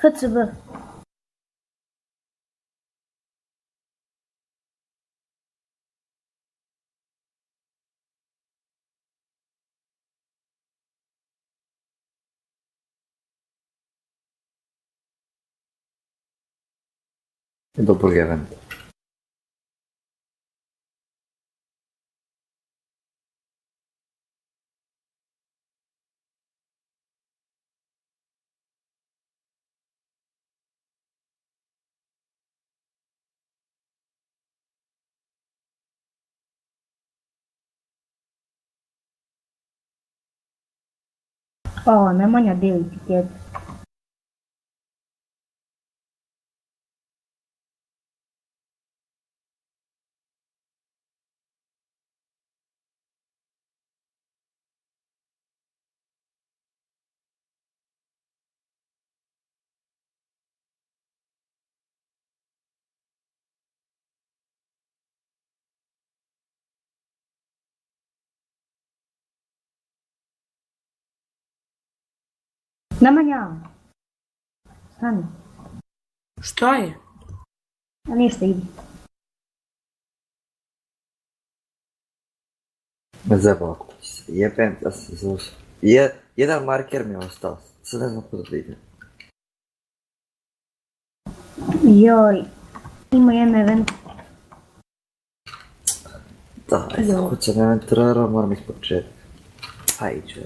HCB. Doppelganger. O, Nemanja deliti tijed. Nemanja! Stani. Šta je? A ništa, idi. Zebala se. Jebem da se završi. Jedan marker mi je ostao. Sad ne znam kuda da idem. Joj. Ima jedan event. Da, hoće na eventrara, moram ih početi. Aj, iću.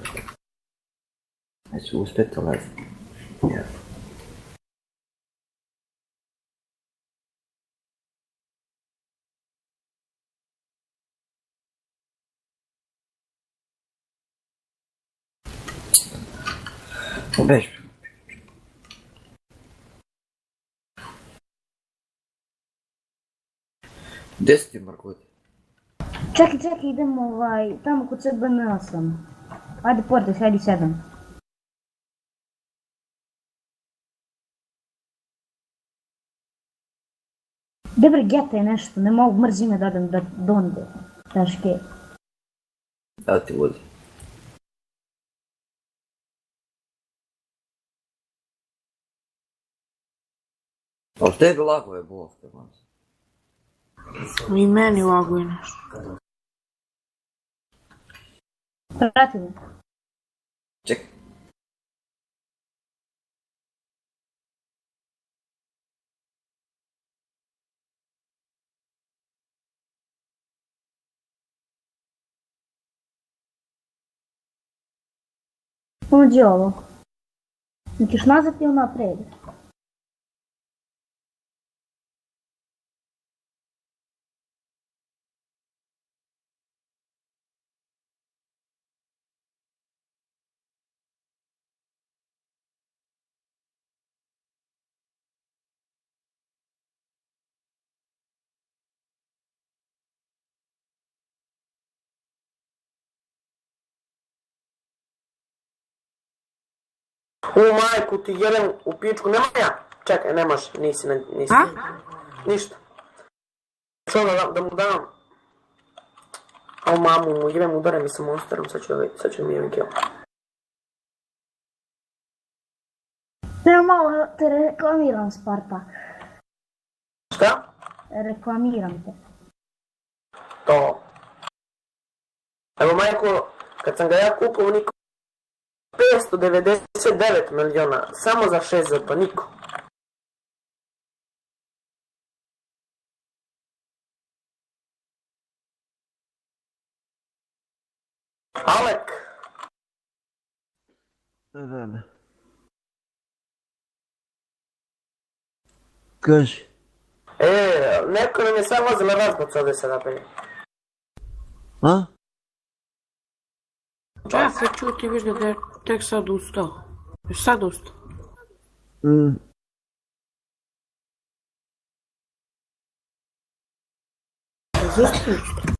Neću uspjeti, ali ne znam. Beži. Gdje si ti, Markoti? Čekaj, idem tamo kod CBN sam. Ajde, Portes, ajde 7. Dobre, geta je nešto, ne mogu, mrzim me da odem da donde. Teške. Da ti vodi. Ali tebi lago je bol, Stevan. I meni laguje nešto. Prati me. Čekaj. Uđi ovo. Nećeš nazad ili naprijed? U majku ti jelen u pičku, Nemanja! Čekaj, ne može, nisi. A? Ništa. Što da mu dam? A u mamu mu idem, udare mi sa monsterom, sad će mi jedan kill. Ja malo te reklamiram, Sparta. Šta? Reklamiram te. To. Evo majko, kad sam ga ja kupio, niko 599 miliona, samo za 6 ZP, niko. Alek! Ne. Kaži. Neko nam je sad vozila razbac ovdje sada prije. A? Čekaj, čuti, viš da je tek sad ustao. Još sad ustao. Zašto ustao?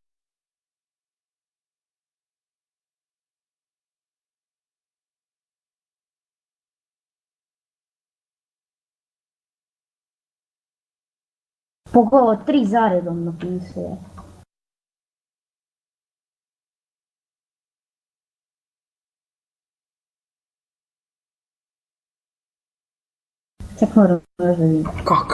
Pogovo 3 zaredom napisuje. Čak moram možda vidjeti. Kakav